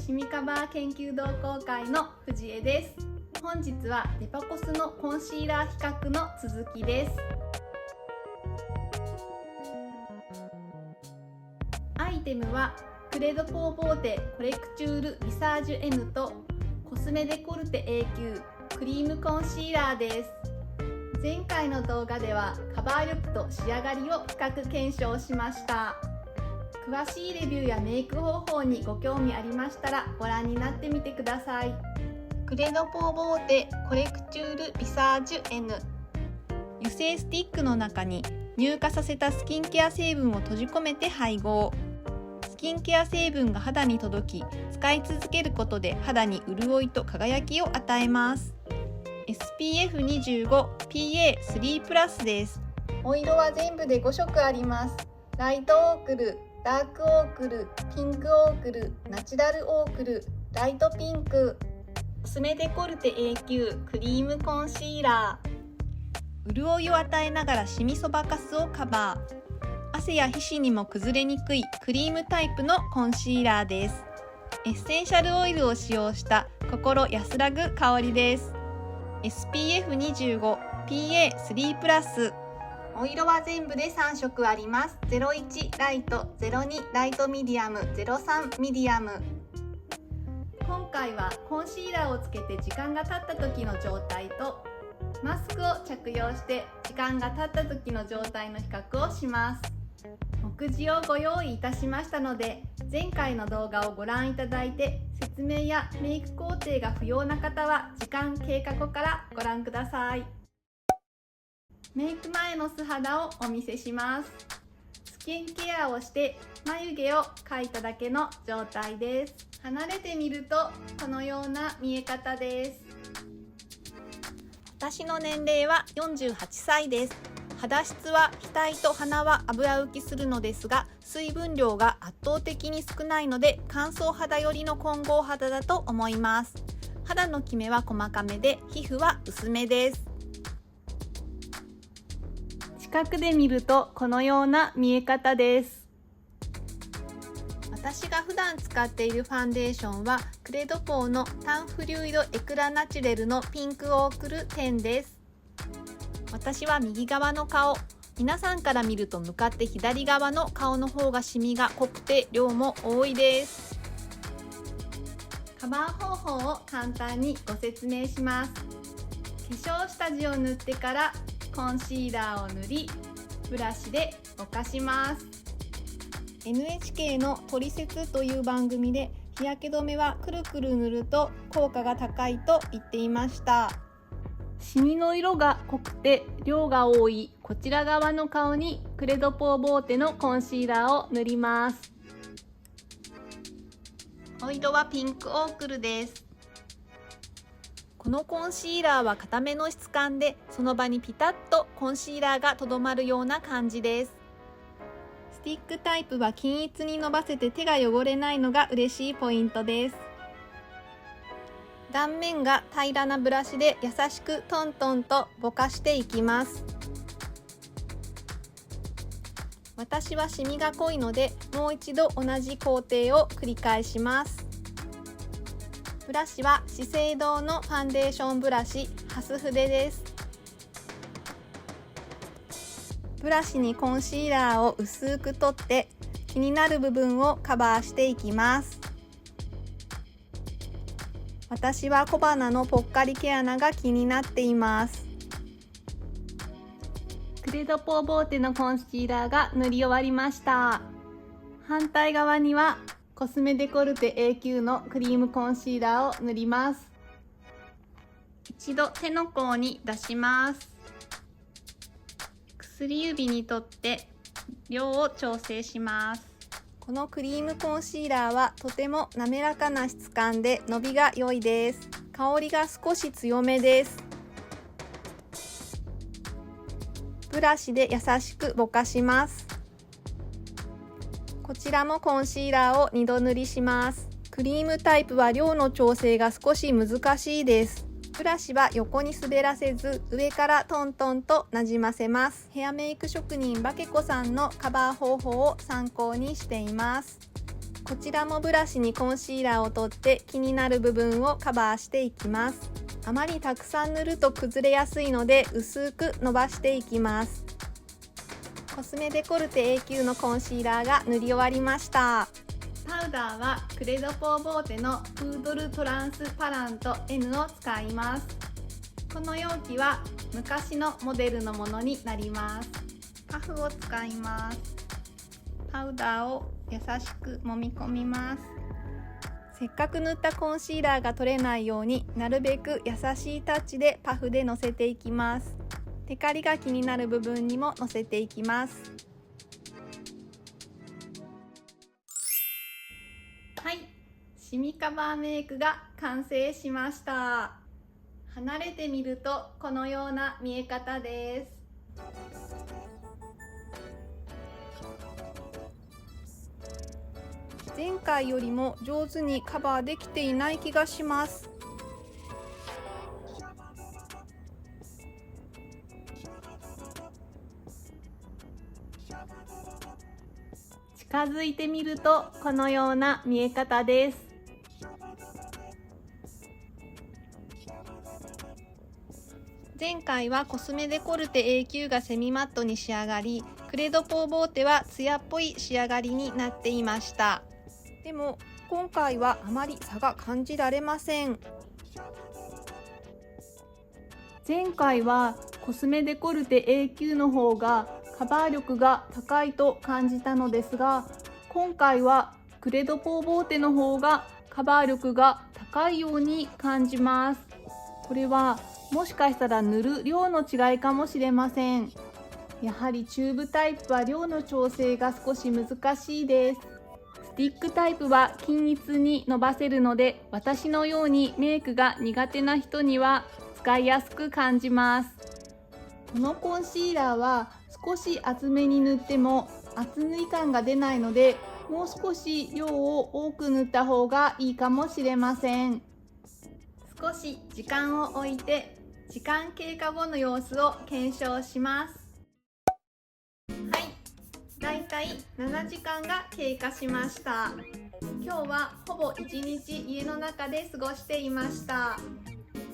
シミカバー研究同好会の藤江です。本日はデパコスのコンシーラー比較の続きです。アイテムはクレドポーボーテコレクチュールリサージュ M とコスメデコルテ A 級クリームコンシーラーです。前回の動画ではカバー力と仕上がりを比較検証しました。詳しいレビューやメイク方法にご興味ありましたらご覧になってみてください。クレドポーボーテコレクチュールリサージュ N、 油性スティックの中に乳化させたスキンケア成分を閉じ込めて配合。スキンケア成分が肌に届き、使い続けることで肌に潤いと輝きを与えます。 SPF25PA3+です。お色は全部で5色あります。ライトオークル、ダークオークル、ピンクオークル、ナチュラルオークル、ライトピンク。コスメデコルテ A 級クリームコンシーラー。潤いを与えながらシミそばかすをカバー。汗や皮脂にも崩れにくいクリームタイプのコンシーラーです。エッセンシャルオイルを使用した心安らぐ香りです。 SPF25PA3+。お色は全部で3色あります。01ライト、02ライトミディアム、03ミディアム。今回はコンシーラーをつけて時間が経った時の状態とマスクを着用して時間が経った時の状態の比較をします。目次をご用意いたしましたので、前回の動画をご覧いただいて、説明やメイク工程が不要な方は時間経過後からご覧ください。メイク前の素肌をお見せします。スキンケアをして眉毛を描いただけの状態です。離れてみるとこのような見え方です。私の年齢は48歳です。肌質は額と鼻は油浮きするのですが、水分量が圧倒的に少ないので乾燥肌寄りの混合肌だと思います。肌のキメは細かめで皮膚は薄めです。近くで見るとこのような見え方です。私が普段使っているファンデーションはクレドポーのタンフリュイドエクラナチュレルのピンクオークル10です。私は右側の顔、皆さんから見ると向かって左側の顔の方がシミが濃くて量も多いです。カバー方法を簡単にご説明します。化粧下地を塗ってからコンシーラーを塗り、ブラシでぼかします。NHK のトリセツという番組で日焼け止めはくるくる塗ると効果が高いと言っていました。シミの色が濃くて量が多いこちら側の顔にクレドポーボーテのコンシーラーを塗ります。お色はピンクオークルです。このコンシーラーは固めの質感で、その場にピタッとコンシーラーがとどまるような感じです。スティックタイプは均一に伸ばせて手が汚れないのが嬉しいポイントです。断面が平らなブラシで優しくトントンとぼかしていきます。私はシミが濃いので、もう一度同じ工程を繰り返します。ブラシは資生堂のファンデーションブラシハス筆です。ブラシにコンシーラーを薄く取って気になる部分をカバーしていきます。私は小鼻のぽっかり毛穴が気になっています。クレドポーボーテのコンシーラーが塗り終わりました。反対側にはコスメデコルテ A 級のクリームコンシーラーを塗ります。一度手の甲に出します。薬指にとって量を調整します。このクリームコンシーラーはとても滑らかな質感で伸びが良いです。香りが少し強めです。ブラシで優しくぼかします。こちらもコンシーラーを2度塗りします。クリームタイプは量の調整が少し難しいです。ブラシは横に滑らせず上からトントンとなじませます。ヘアメイク職人バケコさんのカバー方法を参考にしています。こちらもブラシにコンシーラーを取って気になる部分をカバーしていきます。あまりたくさん塗ると崩れやすいので薄く伸ばしていきます。コスメデコルテ A 級のコンシーラーが塗り終わりました。パウダーはクレドポーボーテのプードルトランスパラント N を使います。この容器は昔のモデルのものになります。パフを使います。パウダーを優しく揉み込みます。せっかく塗ったコンシーラーが取れないようになるべく優しいタッチでパフでのせていきます。テカリが気になる部分にものせていきます。はい、シミカバーメイクが完成しました。離れてみるとこのような見え方です。前回よりも上手にカバーできていない気がします。近づいてみるとこのような見え方です。前回はコスメデコルテ A 級がセミマットに仕上がり、クレドポーボーテはツヤっぽい仕上がりになっていました。でも今回はあまり差が感じられません。前回はコスメデコルテ A 級の方がカバー力が高いと感じたのですが、今回はクレドポーボーテの方がカバー力が高いように感じます。これはもしかしたら塗る量の違いかもしれません。やはりチューブタイプは量の調整が少し難しいです。スティックタイプは均一に伸ばせるので、私のようにメイクが苦手な人には使いやすく感じます。このコンシーラーは少し厚めに塗っても厚塗り感が出ないので、もう少し量を多く塗った方がいいかもしれません。少し時間を置いて時間経過後の様子を検証します。はい、だいたい7時間が経過しました。今日はほぼ1日家の中で過ごしていました。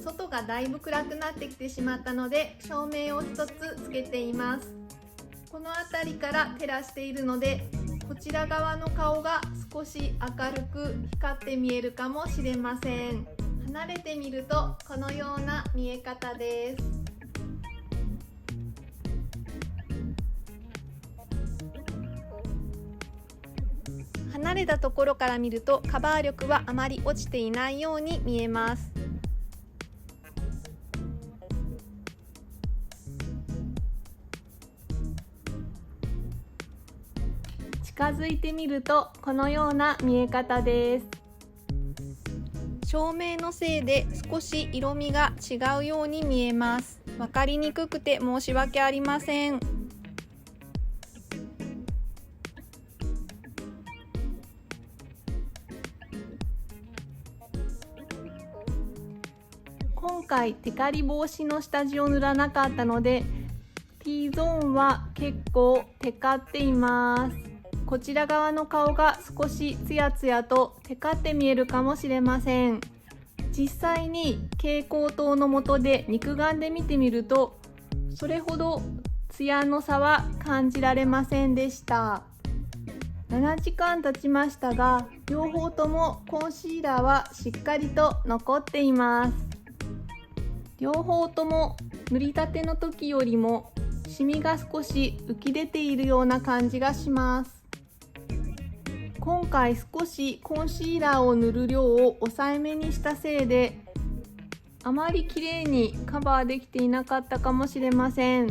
外がだいぶ暗くなってきてしまったので照明を一つつけています。この辺りから照らしているので、こちら側の顔が少し明るく光って見えるかもしれません。離れてみるとこのような見え方です。離れたところから見るとカバー力はあまり落ちていないように見えます。近づいてみるとこのような見え方です。照明のせいで少し色味が違うように見えます。わかりにくくて申し訳ありません。今回テカリ防止の下地を塗らなかったので T ゾーンは結構テカっています。こちら側の顔が少しツヤツヤとテカって見えるかもしれません。実際に蛍光灯の下で肉眼で見てみるとそれほどツヤの差は感じられませんでした。7時間経ちましたが両方ともコンシーラーはしっかりと残っています。両方とも塗りたての時よりもシミが少し浮き出ているような感じがします。今回少しコンシーラーを塗る量を抑えめにしたせいであまり綺麗にカバーできていなかったかもしれません。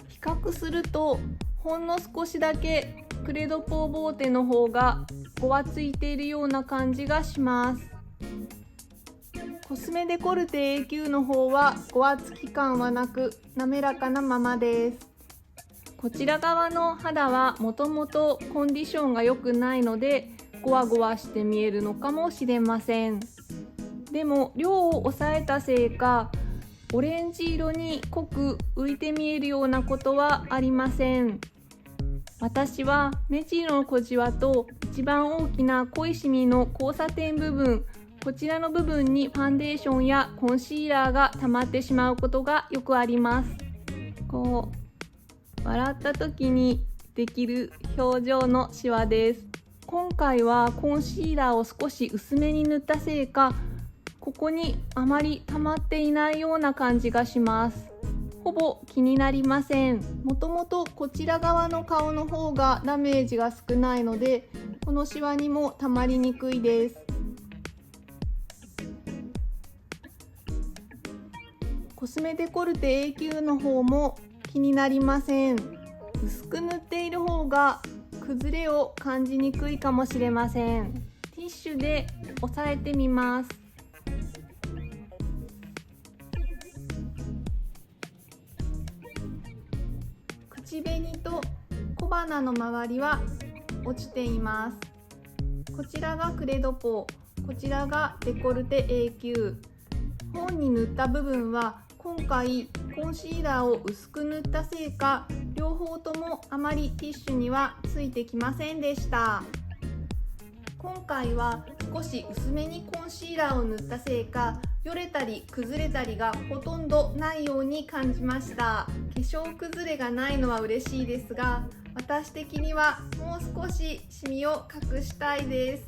比較するとほんの少しだけクレドポーボーテの方がごわついているような感じがします。コスメデコルテ A 級の方はごわつき感はなく滑らかなままです。こちら側の肌はもともとコンディションが良くないのでゴワゴワして見えるのかもしれません。でも量を抑えたせいかオレンジ色に濃く浮いて見えるようなことはありません。私は目尻の小じわと一番大きな濃いシミの交差点部分、こちらの部分にファンデーションやコンシーラーが溜まってしまうことがよくあります。こう笑った時にできる表情のシワです。今回はコンシーラーを少し薄めに塗ったせいか、ここにあまり溜まっていないような感じがします。ほぼ気になりません。もともとこちら側の顔の方がダメージが少ないので、このシワにも溜まりにくいです。コスメデコルテ A 級の方も気になりません。薄く塗っている方が崩れを感じにくいかもしれません。ティッシュで押さえてみます。口紅と小鼻の周りは落ちています。こちらがクレドポー、こちらがデコルテ A 級。本に塗った部分は今回コンシーラーを薄く塗ったせいか、両方ともあまりティッシュにはついてきませんでした。今回は少し薄めにコンシーラーを塗ったせいか、よれたり崩れたりがほとんどないように感じました。化粧崩れがないのは嬉しいですが、私的にはもう少しシミを隠したいです。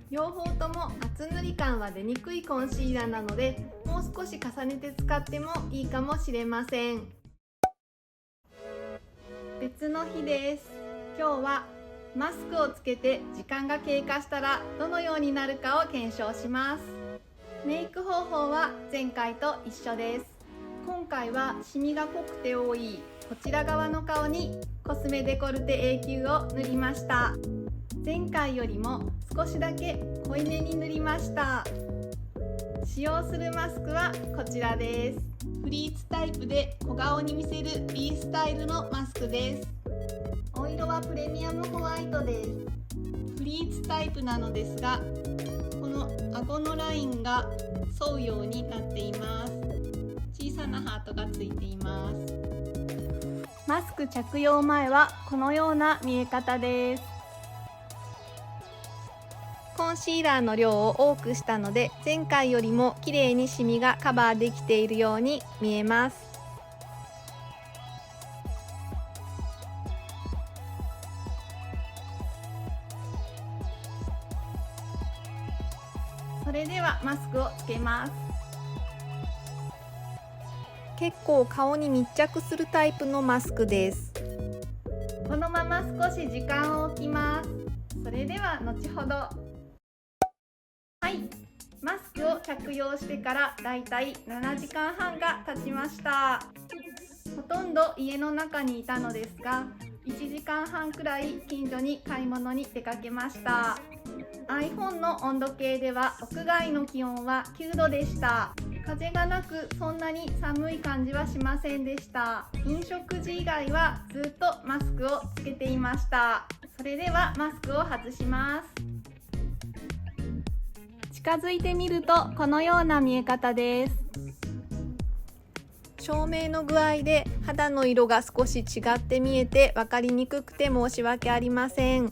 両方とも厚塗り感は出にくいコンシーラーなので、もう少し重ねて使ってもいいかもしれません。別の日です。今日はマスクをつけて時間が経過したらどのようになるかを検証します。メイク方法は前回と一緒です。今回はシミが濃くて多いこちら側の顔にコスメデコルテ A 級を塗りました。前回よりも少しだけ濃いめに塗りました。使用するマスクはこちらです。フリーツタイプで小顔に見せる B スタイルのマスクです。お色はプレミアムホワイトです。フリーツタイプなのですが、この顎のラインが沿うようになっています。小さなハートがついています。マスク着用前はこのような見え方です。コンシーラーの量を多くしたので、前回よりも綺麗にシミがカバーできているように見えます。それではマスクをつけます。結構顔に密着するタイプのマスクです。このまま少し時間を置きます。それでは後ほど。はい、マスクを着用してからだいたい7時間半が経ちました。ほとんど家の中にいたのですが、1時間半くらい近所に買い物に出かけました。iPhone の温度計では屋外の気温は9度でした。風がなくそんなに寒い感じはしませんでした。飲食時以外はずっとマスクをつけていました。それではマスクを外します。近づいてみるとこのような見え方です。照明の具合で肌の色が少し違って見えて分かりにくくて申し訳ありません。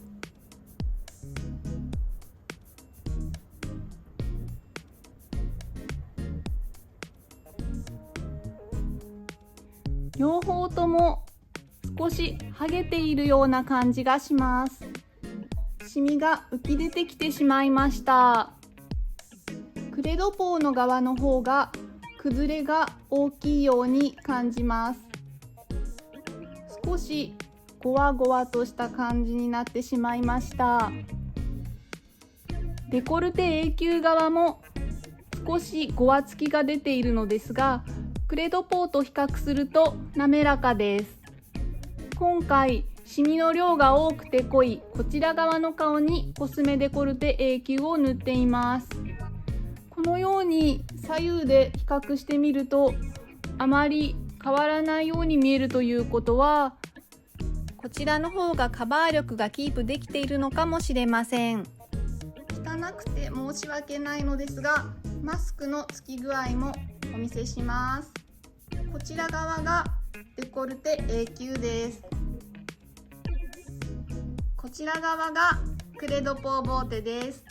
両方とも少し剥げているような感じがします。シミが浮き出てきてしまいました。クレドポーの側の方が崩れが大きいように感じます。少しゴワゴワとした感じになってしまいました。デコルテ A 級側も少しゴワつきが出ているのですが、クレドポーと比較すると滑らかです。今回シミの量が多くて濃いこちら側の顔にコスメデコルテ A 級を塗っています。このように左右で比較してみるとあまり変わらないように見えるということは、こちらの方がカバー力がキープできているのかもしれません。汚くて申し訳ないのですが、マスクのつき具合もお見せします。こちら側がデコルテ A 級です。こちら側がクレドポーボーテです。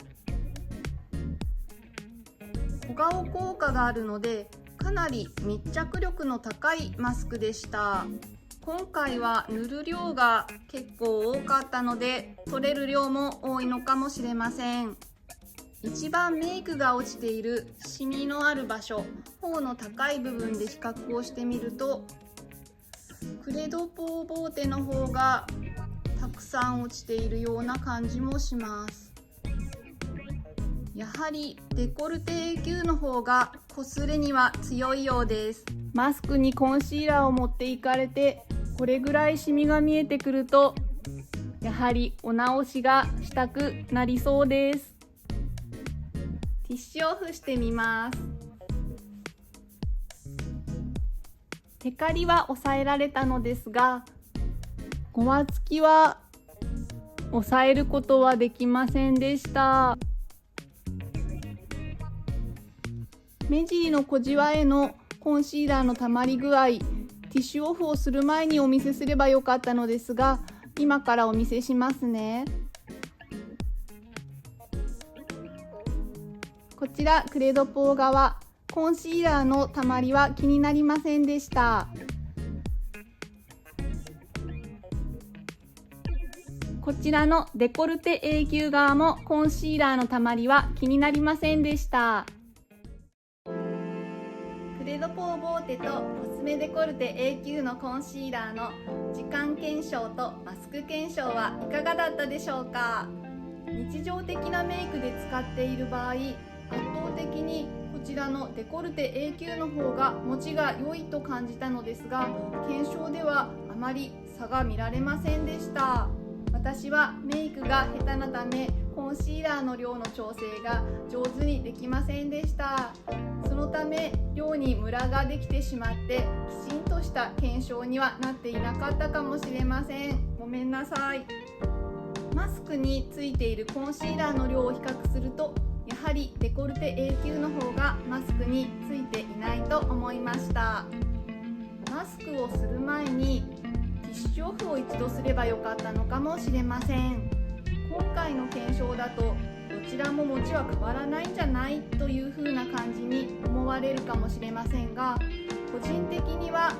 小顔効果があるのでかなり密着力の高いマスクでした。今回は塗る量が結構多かったので取れる量も多いのかもしれません。一番メイクが落ちているシミのある場所、頬の高い部分で比較をしてみるとクレドポーボーテの方がたくさん落ちているような感じもします。やはりデコルテ A 級の方がこすれには強いようです。マスクにコンシーラーを持っていかれてこれぐらいシミが見えてくるとやはりお直しがしたくなりそうです。ティッシュオフしてみます。テカリは抑えられたのですがごわつきは抑えることはできませんでした。目尻の小じわへのコンシーラーのたまり具合、ティッシュオフをする前にお見せすればよかったのですが、今からお見せしますね。こちらクレドポー側、コンシーラーのたまりは気になりませんでした。こちらのデコルテ A 級側もコンシーラーのたまりは気になりませんでした。クレドポーボーテとコスメデコルテ A 級のコンシーラーの時間検証とマスク検証はいかがだったでしょうか。日常的なメイクで使っている場合、圧倒的にこちらのデコルテ A 級の方が持ちが良いと感じたのですが、検証ではあまり差が見られませんでした。私はメイクが下手なためコンシーラーの量の調整が上手にできませんでした。そのため量にムラができてしまってきちんとした検証にはなっていなかったかもしれません。ごめんなさい。マスクについているコンシーラーの量を比較するとやはりデコルテ A 級の方がマスクについていないと思いました。マスクをする前にティッシュオフを一度すればよかったのかもしれません。今回の検証だとどちらも持ちは変わらないんじゃないという風な感じに思われるかもしれませんが、個人的には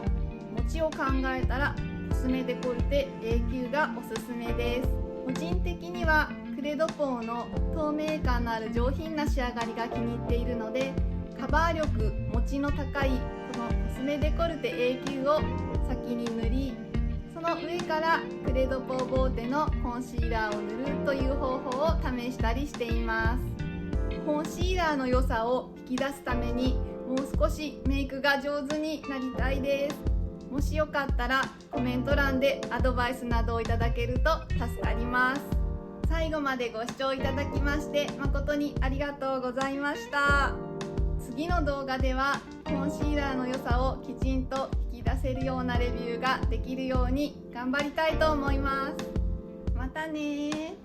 持ちを考えたらコスメデコルテ A 級がおすすめです。個人的にはクレドポーの透明感のある上品な仕上がりが気に入っているので、カバー力、持ちの高いこのコスメデコルテ A 級を先に塗り、その上からクレドポーボーテのコンシーラーを塗るという方法を試したりしています。コンシーラーの良さを引き出すためにもう少しメイクが上手になりたいです。もしよかったらコメント欄でアドバイスなどをいただけると助かります。最後までご視聴いただきまして誠にありがとうございました。次の動画ではコンシーラーの良さをきちんと引き出せるようなレビューができるように頑張りたいと思います。またね。